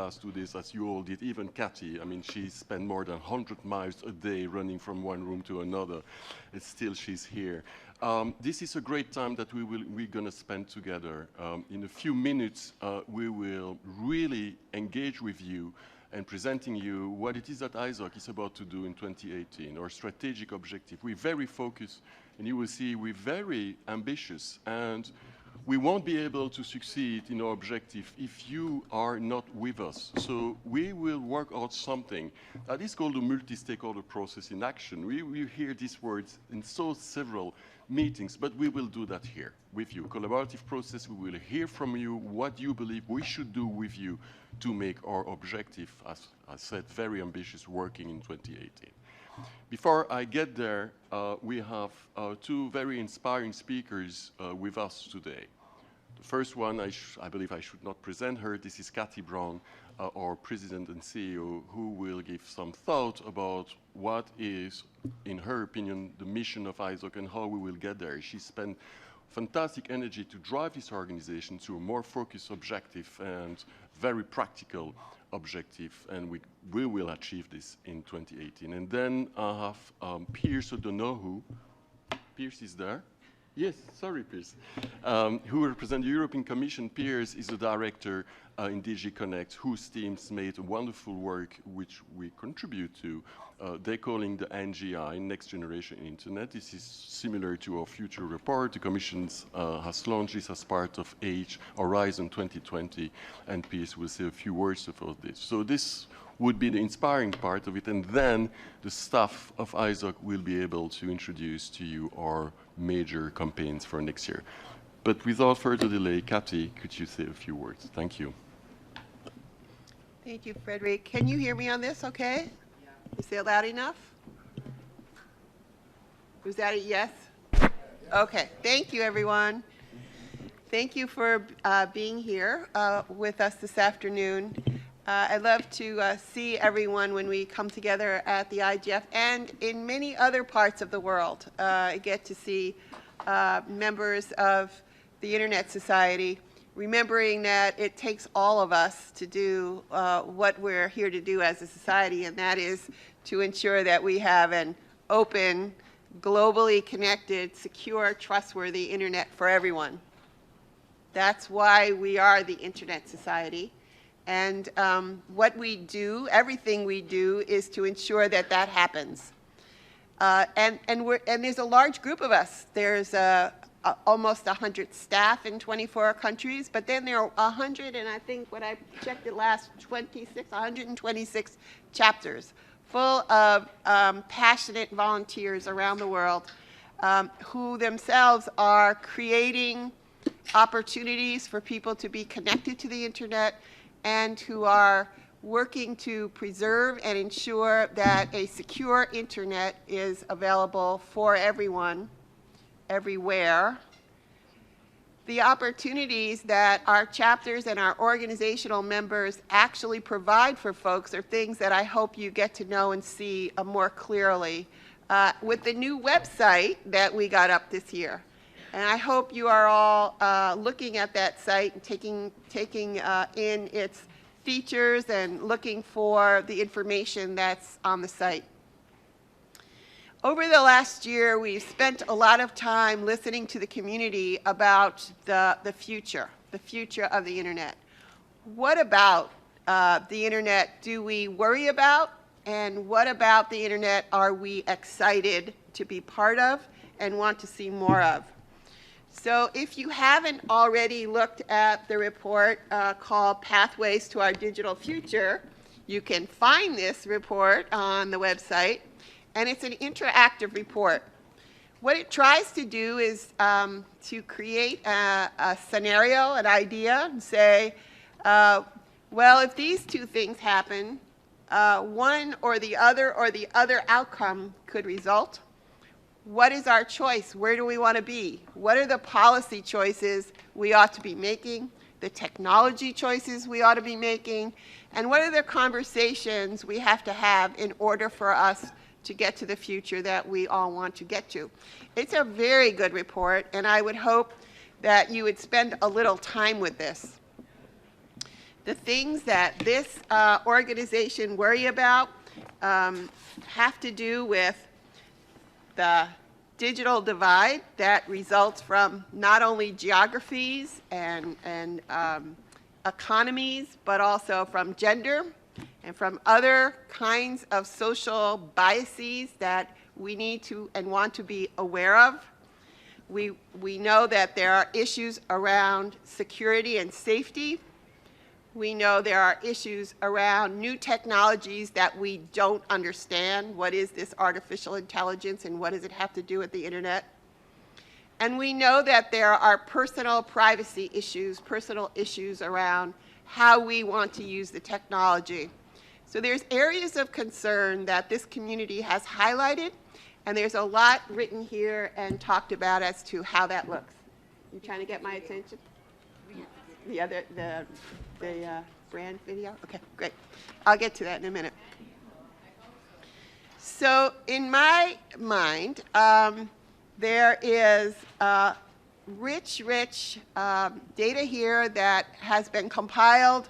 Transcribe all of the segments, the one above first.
last 2 days, as you all did, even Cathy. I mean, she spent more than 100 miles a day running from one room to another, and still she's here. This is a great time that we're going to spend together. In a few minutes, we will really engage with you and presenting you what it is that ISOC is about to do in 2018, our strategic objective. We're very focused, and you will see we're very ambitious, and we won't be able to succeed in our objective if you are not with us. So we will work out something that is called a multi-stakeholder process in action. We hear these words in several meetings, but we will do that here with you. Collaborative process, we will hear from you what you believe we should do with you to make our objective, as I said, very ambitious, working in 2018. Before I get there, we have 2 very inspiring speakers with us today. The first one, I believe I should not present her. This is Cathy Brown, our President and CEO, who will give some thought about what is, in her opinion, the mission of ISOC and how we will get there. She spent fantastic energy to drive this organization to a more focused objective and very practical objective, and we will achieve this in 2018. And then I have Pearse, I don't know who. Pearse is there. Yes, sorry, Pearse. Who represents the European Commission. Pearse is the director in DG Connect, whose teams made wonderful work, which we contribute to. They're calling the NGI, Next Generation Internet. This is similar to our future report. The Commission has launched this as part of Horizon 2020, and Pearse will say a few words about this. So this would be the inspiring part of it, and then the staff of ISOC will be able to introduce to you our major campaigns for next year. But without further delay, Cathy, could you say a few words? Thank you. Thank you, Frédéric. Can you hear me on this okay? Yeah. Is it loud enough? Was that a yes? Okay. Thank you, everyone. Thank you for being here with us this afternoon. I love to see everyone when we come together at the IGF and in many other parts of the world. I get to see members of the Internet Society, remembering that it takes all of us to do what we're here to do as a society, and that is to ensure that we have an open, globally connected, secure, trustworthy Internet for everyone. That's why we are the Internet Society. And what we do, everything we do, is to ensure that that happens. And there's a large group of us. There's almost 100 staff in 24 countries, but then there are 100, and I think when I checked it last, 126 chapters, full of passionate volunteers around the world who themselves are creating opportunities for people to be connected to the Internet, and who are working to preserve and ensure that a secure Internet is available for everyone, everywhere. The opportunities that our chapters and our organizational members actually provide for folks are things that I hope you get to know and see more clearly with the new website that we got up this year. And I hope you are all looking at that site and taking in its features and looking for the information that's on the site. Over the last year, we've spent a lot of time listening to the community about the future of the Internet. What about the Internet do we worry about? And what about the Internet are we excited to be part of and want to see more of? So if you haven't already looked at the report called Pathways to Our Digital Future, you can find this report on the website, and it's an interactive report. What it tries to do is to create a scenario, an idea, and say, well, if these two things happen, one or the other outcome could result. What is our choice? Where do we want to be? What are the policy choices we ought to be making, the technology choices we ought to be making, and what are the conversations we have to have in order for us to get to the future that we all want to get to? It's a very good report, and I would hope that you would spend a little time with this. the things that this organization worry about have to do with the digital divide that results from not only geographies and economies, but also from gender and from other kinds of social biases that we need to and want to be aware of. We know that there are issues around security and safety. We know there are issues around new technologies that we don't understand. What is this artificial intelligence and what does it have to do with the internet? And we know that there are personal privacy issues, personal issues around how we want to use the technology. So there's areas of concern that this community has highlighted, and there's a lot written here and talked about as to how that looks. You trying to get my attention? The brand video? Okay, great. I'll get to that in a minute. So in my mind, there is rich data here that has been compiled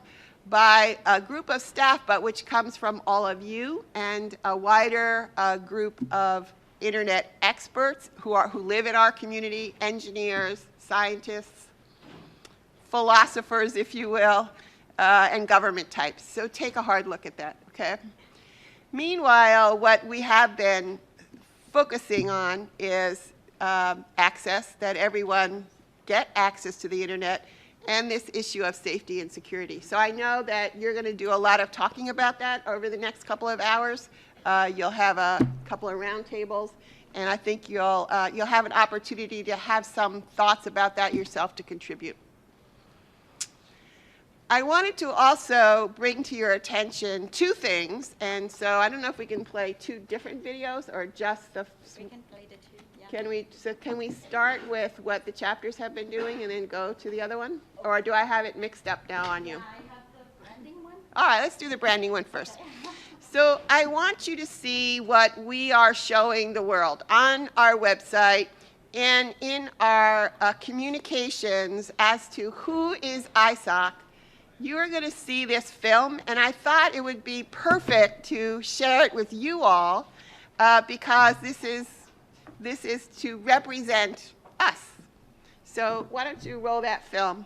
by a group of staff, but which comes from all of you and a wider group of internet experts who live in our community, engineers, scientists, philosophers, if you will, and government types. So take a hard look at that, okay? Meanwhile, what we have been focusing on is access, that everyone get access to the internet, and this issue of safety and security. So I know that you're going to do a lot of talking about that over the next couple of hours. You'll have a couple of roundtables, and I think you'll have an opportunity to have some thoughts about that yourself to contribute. I wanted to also bring to your attention two things, and so I don't know if we can play two different videos or just the... We can play the two, yeah. Can we start with what the chapters have been doing and then go to the other one? Or do I have it mixed up now on you? Yeah, I have the branding one. All right, let's do the branding one first. So I want you to see what we are showing the world on our website and in our communications as to who is ISOC. You are going to see this film, and I thought it would be perfect to share it with you all because this is to represent us. So why don't you roll that film?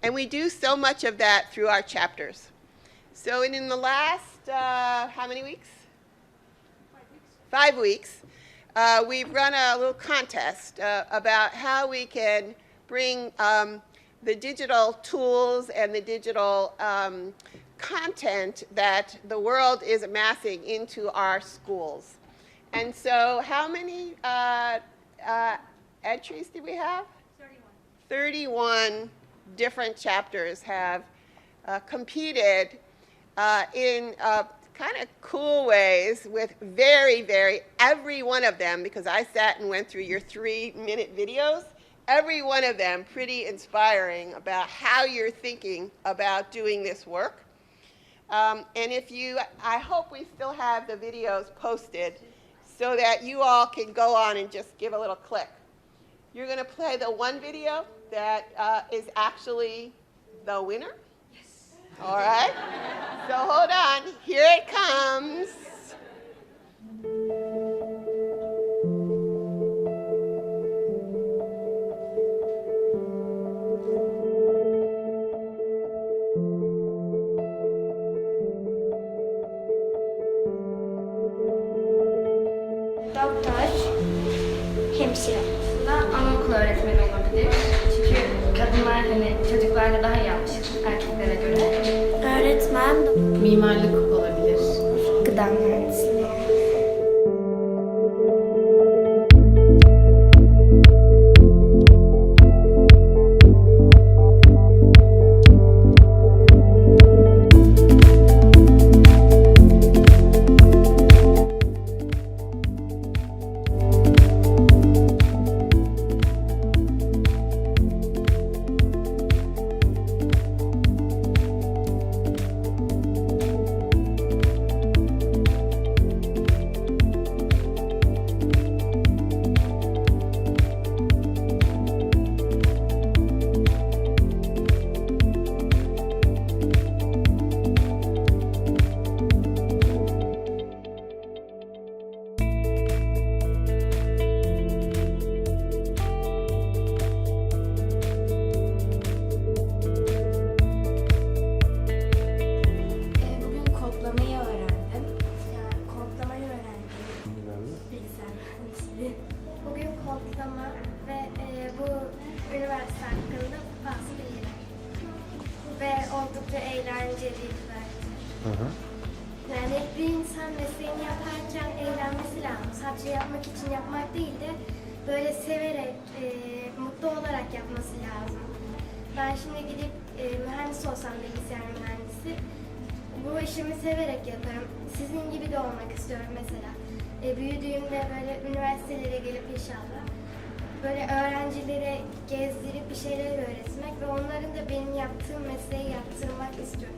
And we do so much of that through our chapters. So in the last, how many weeks? 5 weeks. 5 weeks. We've run a little contest about how we can bring the digital tools and the digital content that the world is amassing into our schools. And so how many entries did we have? 31. 31 different chapters have competed in kind of cool ways with every one of them, because I sat and went through your 3-minute videos, every one of them pretty inspiring about how you're thinking about doing this work. And I hope we still have the videos posted so that you all can go on and just give a little click. You're going to play the one video that is actually the winner? Yes. All right. So hold on. Here it comes. Doktor, hemşire. Aslında anaokulu öğretmeni olabilir. Çünkü kadınlar hani çocuklarla daha iyi anlaşır erkeklere göre. Öğretmen, Mimarlık olabilir. gıda mühendisliği. Bugün kodlamayı öğrendim. Yani kodlamayı öğrendim. Bilgisayar mühendisliği. Bugün kodlama ve bu üniversite hakkında bazı bilgiler. Ve oldukça eğlenceliydi bence. Yani bir insan mesleğini yaparken eğlenmesi lazım. Sadece yapmak için yapmak değil de böyle severek, mutlu olarak yapması lazım. Ben şimdi gidip mühendis olsam, bilgisayar mühendisi, bu işimi severek yaparım. Sizin gibi de olmak istiyorum mesela. Büyüdüğümde böyle üniversitelere gelip inşallah böyle öğrencilere gezdirip bir şeyler öğretmek ve onların da benim yaptığım mesleği yaptırmak istiyorum.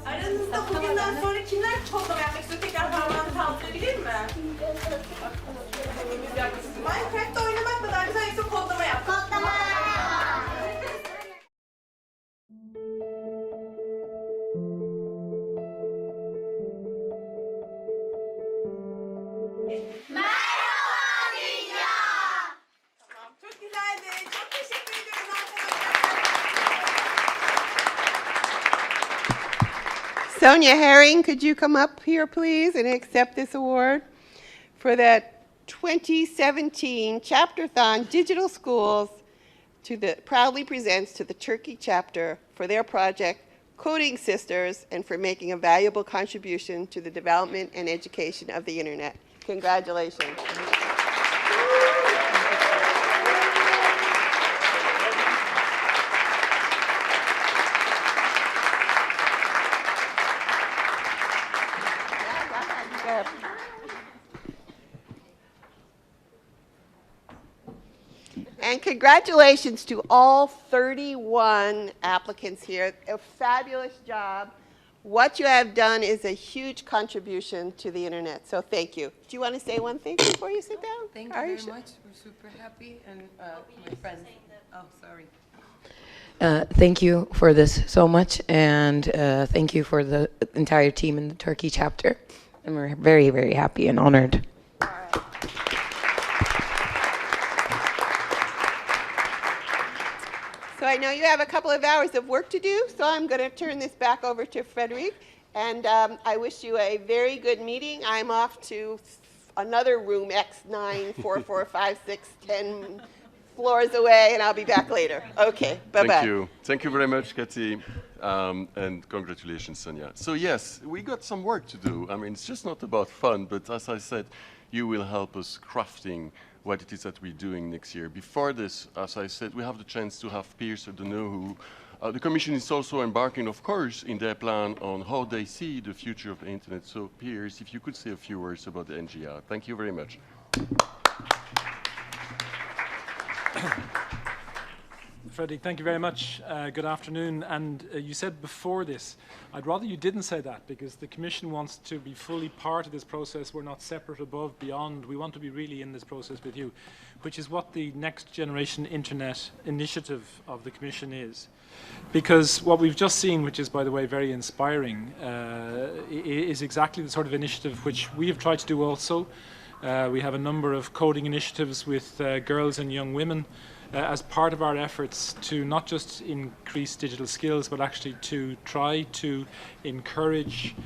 Aranızda bugünden sonra kimler kodlama yapmak istiyor? Tekrar parmağını kaldırabilir mi? Minecraft'ta oynamak kadar güzel yoksa kodlama yap. Kodlama! Tamam, çok güzeldi. Çok teşekkür ediyoruz arkadaşlar. Sonia Herring, could you come up here, please, and accept this award for that 2017 Chapterthon Digital Schools proudly presents to the Turkey chapter for their project, Coding Sisters, and for making a valuable contribution to the development and education of the Internet. Congratulations. And congratulations to all 31 applicants here. A fabulous job. What you have done is a huge contribution to the Internet, so thank you. Do you want to say one thing before you sit down? Thank you Are very sure? much. We're super happy and my friends. Oh, sorry. Thank you for this so much, and thank you for the entire team in the Turkey chapter. And we're very, very happy and honored. All right. So I know you have a couple of hours of work to do, so I'm going to turn this back over to Frédéric. And I wish you a very good meeting. I'm off to another room, X9, 4, 4, 5, 6, 10 floors away, and I'll be back later. Okay, bye-bye. Thank you. Thank you very much, Katy. And congratulations, Sonia. So yes, we got some work to do. I mean, it's just not about fun, but as I said, you will help us crafting what it is that we're doing next year. Before this, as I said, we have the chance to have Pearse, who The Commission is also embarking, of course, in their plan on how they see the future of the Internet. So, Pearse, if you could say a few words about the NGR. Thank you very much. Frédéric, thank you very much. Good afternoon. And you said before this, I'd rather you didn't say that, because the Commission wants to be fully part of this process. We're not separate, above, beyond. We want to be really in this process with you, which is what the Next Generation Internet initiative of the Commission is. Because what we've just seen, which is, by the way, very inspiring, is exactly the sort of initiative which we have tried to do also. We have a number of coding initiatives with girls and young women as part of our efforts to not just increase digital skills, but actually to try to encourage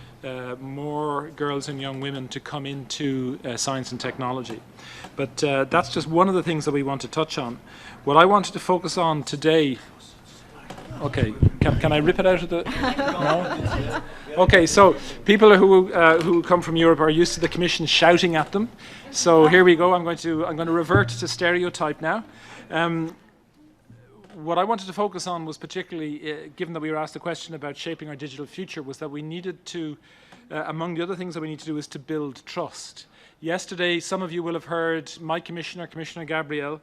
more girls and young women to come into science and technology. But that's just one of the things that we want to touch on. What I wanted to focus on today. Okay, can I rip it out of the? No? Okay, so people who come from Europe are used to the Commission shouting at them. So here we go. I'm going to revert to stereotype now. What I wanted to focus on was particularly, given that we were asked the question about shaping our digital future, was that we needed to, among the other things that we need to do, is to build trust. Yesterday, some of you will have heard my Commissioner, Commissioner Gabrielle,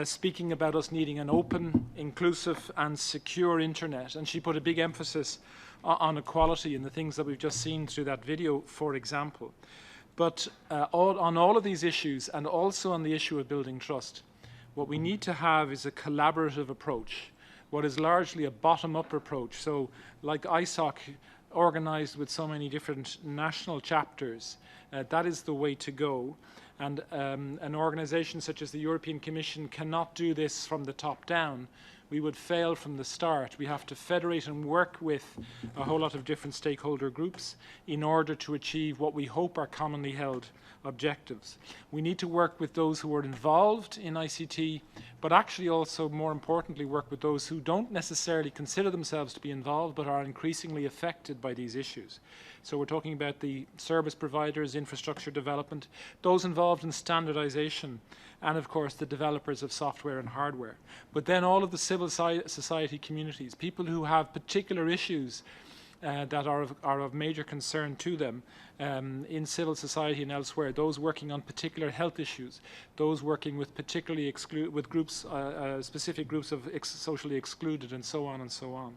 speaking about us needing an open, inclusive and secure internet. And she put a big emphasis on equality in the things that we've just seen through that video, for example. But on all of these issues, and also on the issue of building trust, what we need to have is a collaborative approach, what is largely a bottom-up approach. So like ISOC, organized with so many different national chapters, that is the way to go. And an organization such as the European Commission cannot do this from the top down. We would fail from the start. We have to federate and work with a whole lot of different stakeholder groups in order to achieve what we hope are commonly held objectives. We need to work with those who are involved in ICT, but actually also, more importantly, work with those who don't necessarily consider themselves to be involved, but are increasingly affected by these issues. So we're talking about the service providers, infrastructure development, those involved in standardization, and of course the developers of software and hardware. But then all of the civil society communities, people who have particular issues that are of major concern to them in civil society and elsewhere, those working on particular health issues, those working with particularly groups, specific groups of socially excluded, and so on and so on.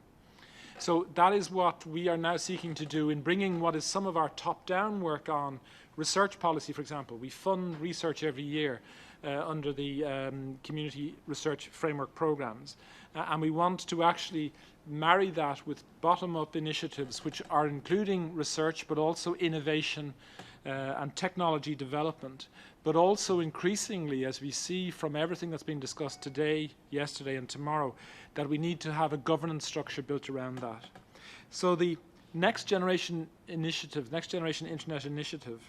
So that is what we are now seeking to do in bringing what is some of our top-down work on research policy, for example. We fund research every year under the community research framework programs. And we want to actually marry that with bottom-up initiatives which are including research, but also innovation and technology development, but also increasingly, as we see from everything that's been discussed today, yesterday and tomorrow, that we need to have a governance structure built around that. So the Next Generation Initiative, Next Generation Internet Initiative,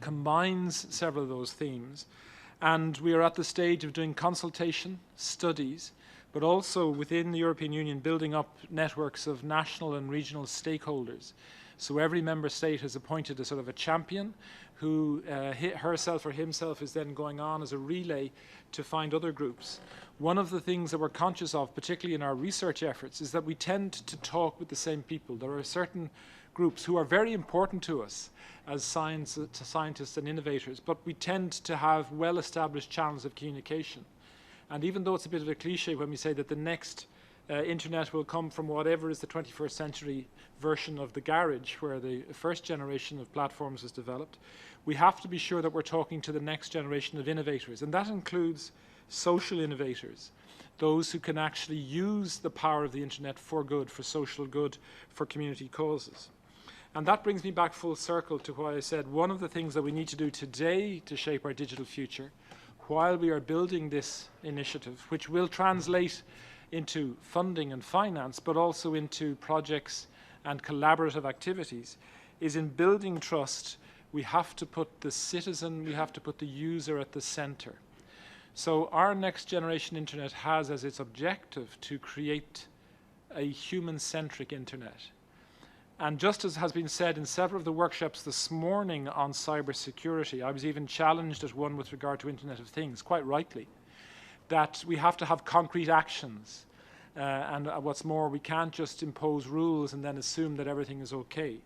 combines several of those themes, and we are at the stage of doing consultation, studies, but also within the European Union building up networks of national and regional stakeholders. So every member state has appointed a sort of a champion who herself or himself is then going on as a relay to find other groups. One of the things that we're conscious of, particularly in our research efforts, is that we tend to talk with the same people. There are certain groups who are very important to us as scientists and innovators, but we tend to have well-established channels of communication. And even though it's a bit of a cliche when we say that the next internet will come from whatever is the 21st century version of the garage where the first generation of platforms was developed, we have to be sure that we're talking to the next generation of innovators. And that includes social innovators, those who can actually use the power of the internet for good, for social good, for community causes. And that brings me back full circle to why I said one of the things that we need to do today to shape our digital future, while we are building this initiative, which will translate into funding and finance, but also into projects and collaborative activities, is in building trust, we have to put the citizen, we have to put the user at the center. So our Next Generation Internet has as its objective to create a human-centric internet. And just as has been said in several of the workshops this morning on cybersecurity, I was even challenged at one with regard to Internet of Things, quite rightly, that we have to have concrete actions. And what's more, we can't just impose rules and then assume that everything is okay.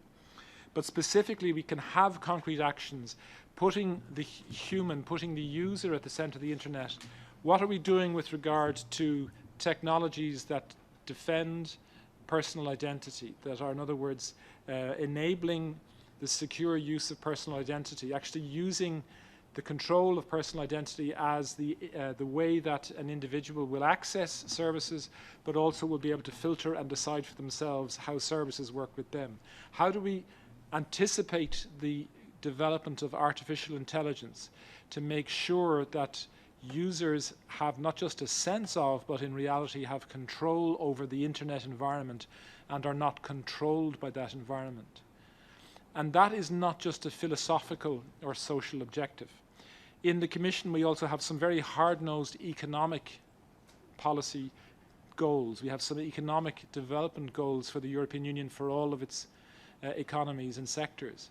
But specifically, we can have concrete actions, putting the human, putting the user at the center of the internet. What are we doing with regard to technologies that defend personal identity, that are, in other words, enabling the secure use of personal identity, actually using the control of personal identity as the way that an individual will access services, but also will be able to filter and decide for themselves how services work with them. How do we anticipate the development of artificial intelligence to make sure that users have not just a sense of, but in reality have control over the internet environment and are not controlled by that environment? And that is not just a philosophical or social objective. In the Commission, we also have some very hard-nosed economic policy goals. We have some economic development goals for the European Union for all of its economies and sectors.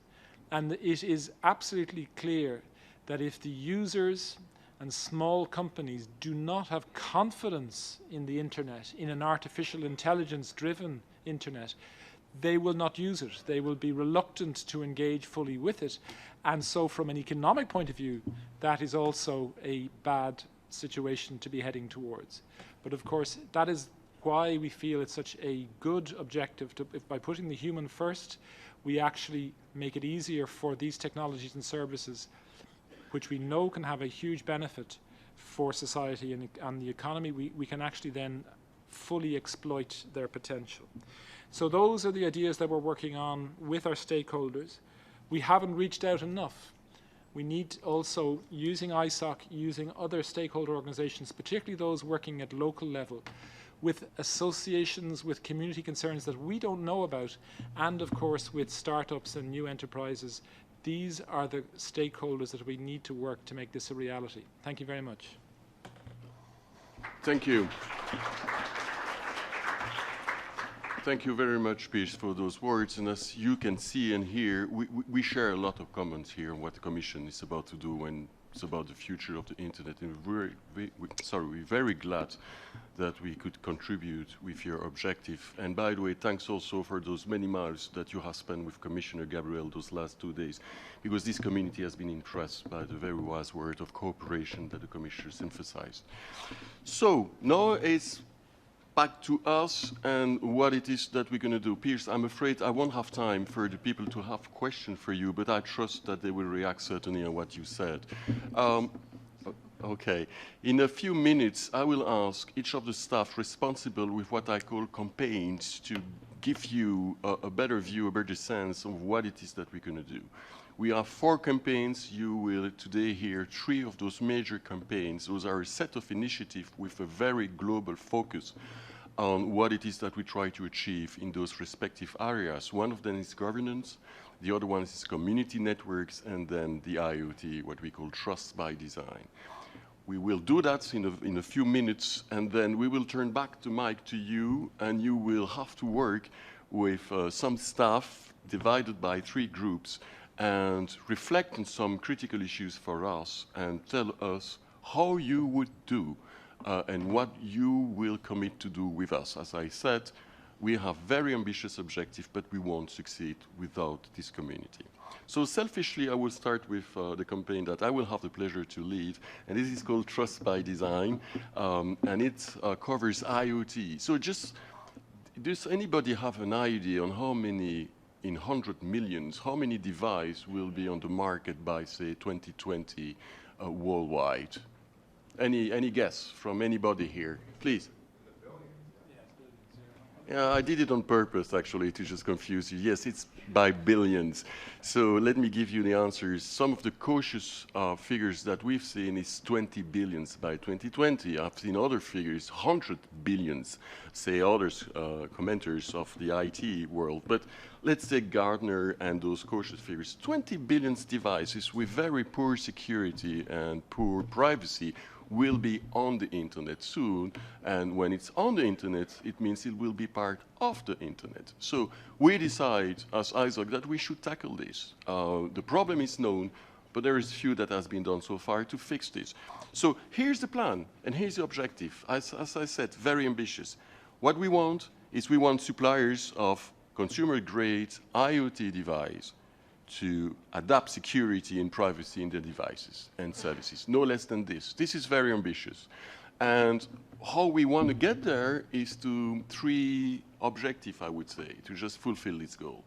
And it is absolutely clear that if the users and small companies do not have confidence in the internet, in an artificial intelligence-driven internet, they will not use it. They will be reluctant to engage fully with it. And so from an economic point of view, that is also a bad situation to be heading towards. But of course, that is why we feel it's such a good objective to, if by putting the human first, we actually make it easier for these technologies and services, which we know can have a huge benefit for society and the economy, we can actually then fully exploit their potential. So those are the ideas that we're working on with our stakeholders. We haven't reached out enough. We need also, using ISOC, using other stakeholder organizations, particularly those working at local level, with associations, with community concerns that we don't know about, and of course with startups and new enterprises. These are the stakeholders that we need to work to make this a reality. Thank you very much. Thank you. Thank you very much, Pearse, for those words. And as you can see and hear, we share a lot of comments here on what the Commission is about to do and it's about the future of the Internet. And we're very glad that we could contribute with your objective. And by the way, thanks also for those many miles that you have spent with Commissioner Gabriel those last 2 days, because this community has been impressed by the very wise word of cooperation that the Commissioners emphasized. So now it's back to us and what it is that we're going to do. Pearse, I'm afraid I won't have time for the people to have questions for you, but I trust that they will react certainly on what you said. Okay. In a few minutes, I will ask each of the staff responsible with what I call campaigns to give you a better view, a better sense of what it is that we're going to do. We have 4 campaigns. You will today hear 3 of those major campaigns. Those are a set of initiatives with a very global focus on what it is that we try to achieve in those respective areas. One of them is governance, the other one is community networks, and then the IoT, what we call trust by design. We will do that in a few minutes, and then we will turn back the mic to you, and you will have to work with some staff divided by 3 groups and reflect on some critical issues for us and tell us how you would do and what you will commit to do with us. As I said, we have very ambitious objectives, but we won't succeed without this community. So selfishly, I will start with the campaign that I will have the pleasure to lead, and this is called Trust by Design, and it covers IoT. So just, does anybody have an idea on how many, in 100 millions, how many devices will be on the market by, say, 2020 worldwide? Any guess from anybody here? Please. Yeah, I did it on purpose, actually, to just confuse you. Yes, it's by billions. So let me give you the answers. Some of the cautious figures that we've seen is 20 billions by 2020. I've seen other figures, 100 billions, say others, commenters of the IT world. But let's take Gartner and those cautious figures. 20 billion devices with very poor security and poor privacy will be on the internet soon, and when it's on the internet, it means it will be part of the internet. So we decide as ISOC that we should tackle this. The problem is known, but there is few that has been done so far to fix this. So here's the plan, and here's the objective. As I said, very ambitious. What we want is we want suppliers of consumer-grade IoT device to adapt security and privacy in their devices and services, no less than this. This is very ambitious. And how we want to get there is to three objectives, I would say, to just fulfill this goal.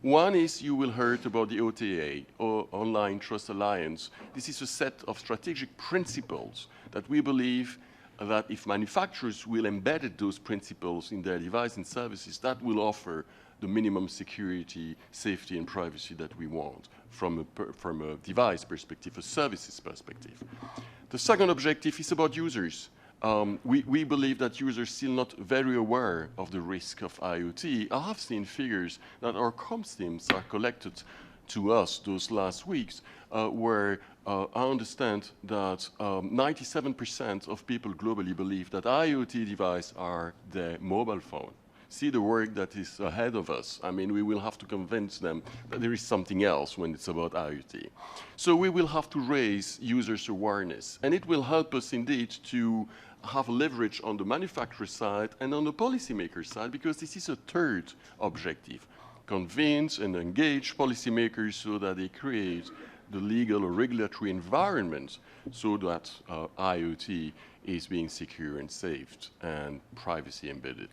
One is you will heard about the OTA, or Online Trust Alliance. This is a set of strategic principles that we believe that if manufacturers will embed those principles in their device and services, that will offer the minimum security, safety, and privacy that we want from a device perspective, a services perspective. The second objective is about users. We believe that users are still not very aware of the risk of IoT. I have seen figures that our comms teams are collected to us those last weeks, where I understand that 97% of people globally believe that IoT devices are their mobile phone. See the work that is ahead of us. I mean, we will have to convince them that there is something else when it's about IoT. So we will have to raise users' awareness, and it will help us indeed to have leverage on the manufacturer side and on the policymaker side, because this is a third objective. Convince and engage policymakers so that they create the legal or regulatory environment so that IoT is being secure and saved and privacy embedded.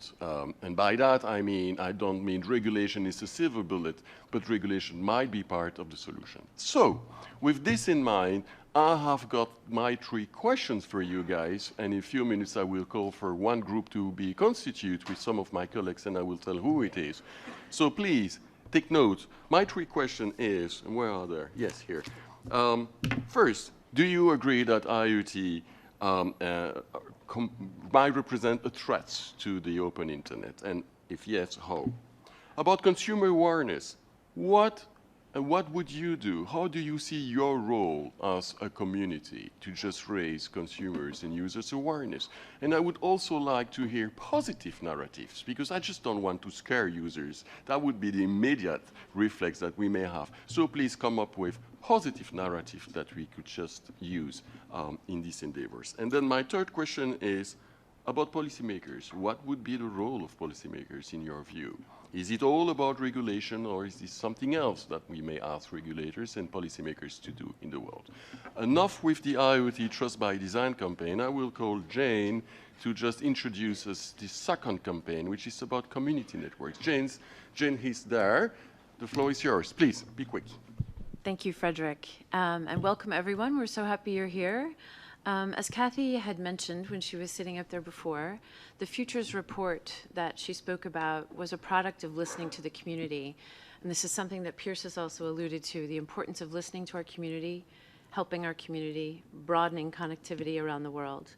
And by that, I mean, I don't mean regulation is a silver bullet, but regulation might be part of the solution. So, with this in mind, I have got my three questions for you guys, and in a few minutes I will call for one group to be constituted with some of my colleagues, and I will tell who it is. So please, take note. My three questions is, and where are they? Yes, here. First, do you agree that IoT might represent a threat to the open internet? And if yes, how? About consumer awareness, what would you do? How do you see your role as a community to just raise consumers and users' awareness? And I would also like to hear positive narratives, because I just don't want to scare users. That would be the immediate reflex that we may have. So please come up with positive narratives that we could just use in these endeavors. And then my third question is about policymakers. What would be the role of policymakers in your view? Is it all about regulation, or is this something else that we may ask regulators and policymakers to do in the world? Enough with the IoT Trust by Design campaign. I will call Jane to just introduce us the second campaign, which is about community networks. Jane is there. The floor is yours. Please, be quick. Thank you, Frédéric. And welcome, everyone. We're so happy you're here. As Kathy had mentioned when she was sitting up there before, the Futures report that she spoke about was a product of listening to the community. And this is something that Pearse has also alluded to, the importance of listening to our community, helping our community, broadening connectivity around the world.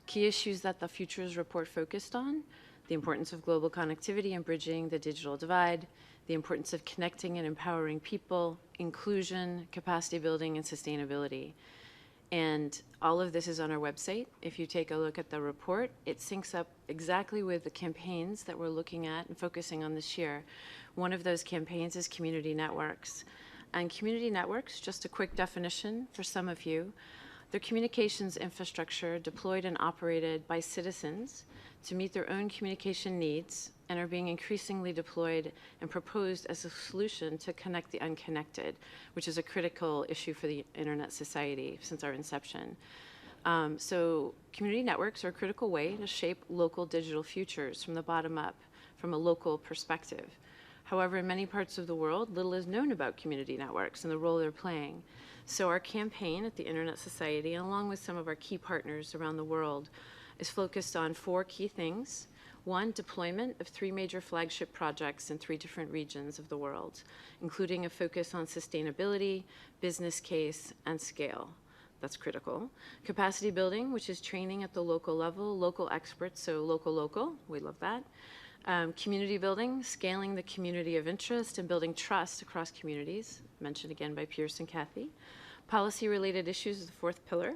Key issues that the Futures report focused on: the importance of global connectivity and bridging the digital divide, the importance of connecting and empowering people, inclusion, capacity building, and sustainability. And all of this is on our website. If you take a look at the report, it syncs up exactly with the campaigns that we're looking at and focusing on this year. One of those campaigns is community networks. And community networks, just a quick definition for some of you, they're communications infrastructure deployed and operated by citizens to meet their own communication needs, and are being increasingly deployed and proposed as a solution to connect the unconnected, which is a critical issue for the internet society since our inception. So community networks are a critical way to shape local digital futures from the bottom up, from a local perspective. However, in many parts of the world, little is known about community networks and the role they're playing. So our campaign at the Internet Society, and along with some of our key partners around the world, is focused on 4 key things. 1, deployment of 3 major flagship projects in 3 different regions of the world, including a focus on sustainability, business case, and scale. That's critical. Capacity building, which is training at the local level, local experts, so local, we love that. Community building, scaling the community of interest and building trust across communities, mentioned again by Pearse and Kathy. Policy-related issues is the 4th pillar.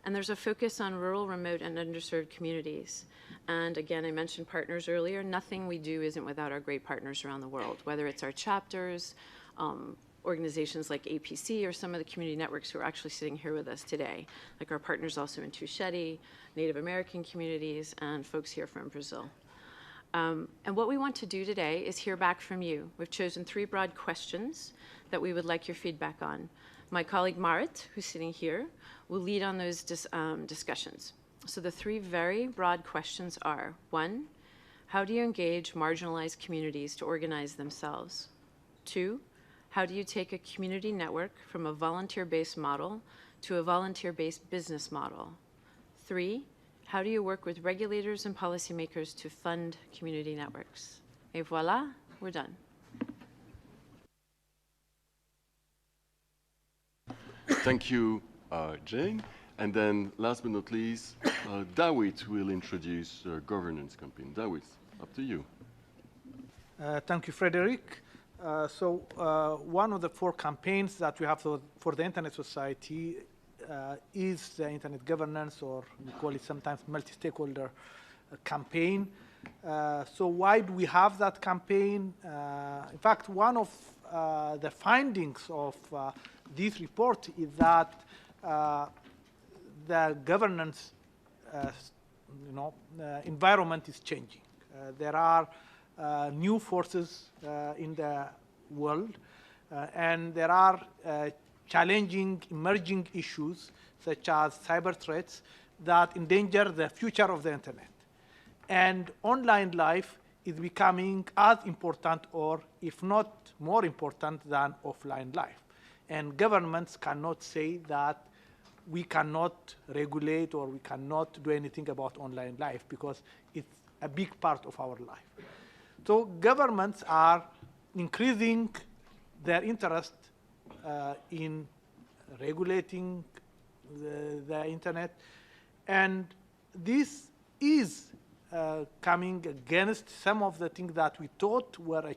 And there's a focus on rural, remote, and underserved communities. And again, I mentioned partners earlier. Nothing we do isn't without our great partners around the world, whether it's our chapters, organizations like APC, or some of the community networks who are actually sitting here with us today, like our partners also in Tusheti, Native American communities, and folks here from Brazil. And what we want to do today is hear back from you. We've chosen 3 broad questions that we would like your feedback on. My colleague Marit, who's sitting here, will lead on those discussions. So the 3 very broad questions are, 1, how do you engage marginalized communities to organize themselves? 2, how do you take a community network from a volunteer-based model to a volunteer-based business model? 3, how do you work with regulators and policymakers to fund community networks? Et voila, we're done. Thank you, Jane. And then, last but not least, Dawit will introduce governance campaign. Dawit, up to you. Thank you, Frédéric. One of the 4 campaigns that we have for the Internet Society is the Internet Governance, or we call it sometimes multi-stakeholder campaign. So why do we have that campaign? In fact, one of the findings of this report is that the governance environment is changing. There are new forces in the world, and there are challenging emerging issues such as cyber threats that endanger the future of the internet. And online life is becoming as important, or if not more important, than offline life. And governments cannot say that we cannot regulate or we cannot do anything about online life, because it's a big part of our life. So governments are increasing their interest in regulating the internet, and this is coming against some of the things that we thought were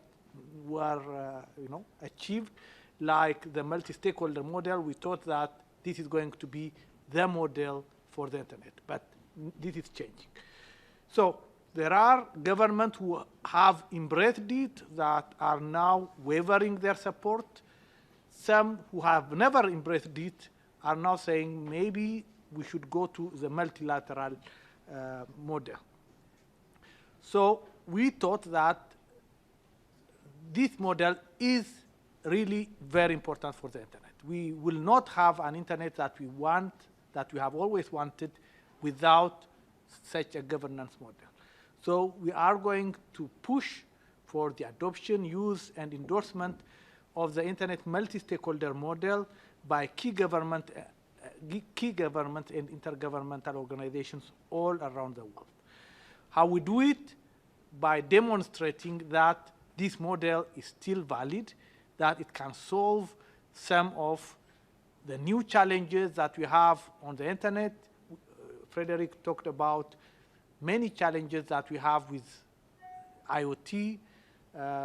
achieved, like the multi-stakeholder model. We thought that this is going to be the model for the internet, but this is changing. So there are governments who have embraced it that are now wavering their support. Some who have never embraced it are now saying maybe we should go to the multilateral model. So we thought that this model is really very important for the internet. We will not have an internet that we want, that we have always wanted, without such a governance model. So we are going to push for the adoption, use, and endorsement of the internet multi-stakeholder model by key government and intergovernmental organizations all around the world. How we do it? By demonstrating that this model is still valid, that it can solve some of the new challenges that we have on the internet. Frédéric talked about many challenges that we have with IoT.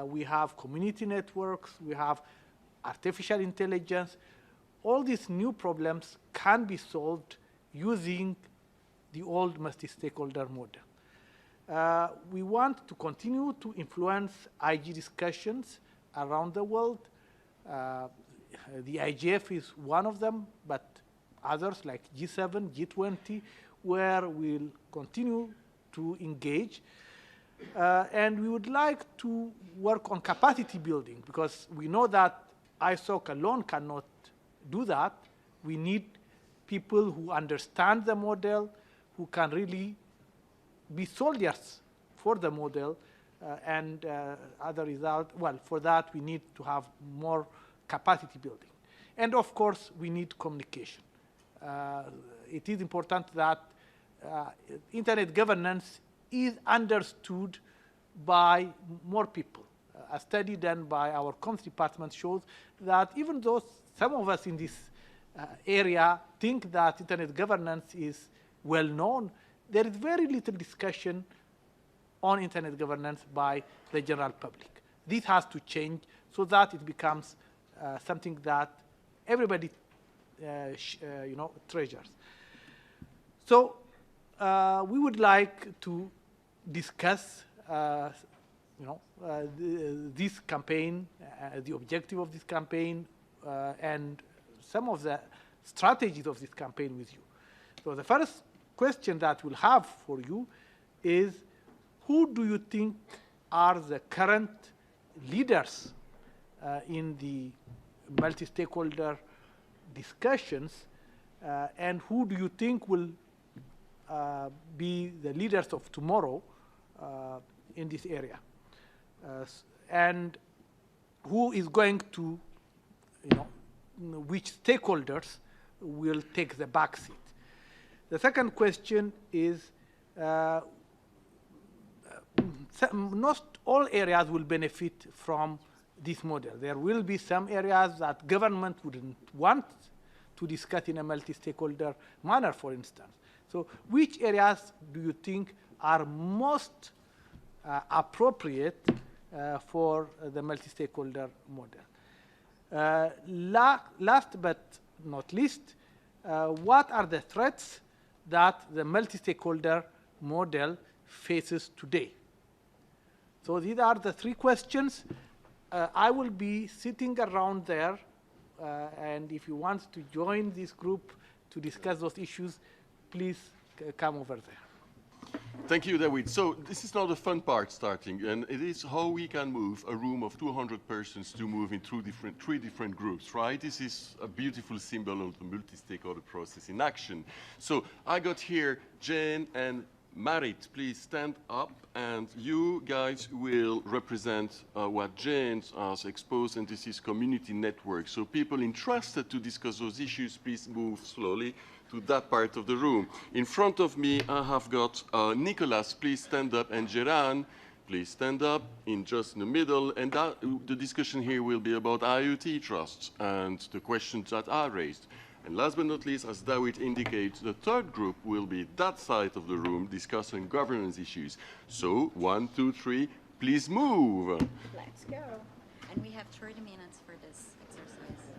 We have community networks. We have artificial intelligence. All these new problems can be solved using the old multi-stakeholder model. We want to continue to influence IG discussions around the world. The IGF is one of them, but others like G7, G20, where we'll continue to engage. And we would like to work on capacity building, because we know that ISOC alone cannot do that. We need people who understand the model, who can really be soldiers for the model, and other result. Well, for that, we need to have more capacity building. And of course, we need communication. It is important that internet governance is understood by more people. A study done by our comms department shows that even though some of us in this area think that internet governance is well known, there is very little discussion on internet governance by the general public. This has to change so that it becomes something that everybody treasures. So we would like to discuss this campaign, the objective of this campaign, and some of the strategies of this campaign with you. So the first question that we'll have for you is, who do you think are the current leaders in the multi-stakeholder discussions, and who do you think will be the leaders of tomorrow in this area? And who is going to, which stakeholders will take the back seat? The second question is, not all areas will benefit from this model. There will be some areas that government wouldn't want to discuss in a multi-stakeholder manner, for instance. So which areas do you think are most appropriate for the multi-stakeholder model? Last but not least, what are the threats that the multi-stakeholder model faces today? So these are the three questions. I will be sitting around there, and if you want to join this group to discuss those issues, please come over there. Thank you, Dawit. So this is now the fun part starting, and it is how we can move a room of 200 persons to move in three different groups, right? This is a beautiful symbol of the multi-stakeholder process in action. So I got here Jane and Marit, please stand up, and you guys will represent what Jane has exposed, and this is community network. So people interested to discuss those issues, please move slowly to that part of the room. In front of me, I have got Nicolas, please stand up, and Geran, please stand up in just in the middle. And the discussion here will be about IoT trusts and the questions that are raised. And last but not least, as Dawit indicates, the third group will be that side of the room discussing governance issues. So 1, 2, 3, please move. Let's go. And we have 30 minutes for this exercise.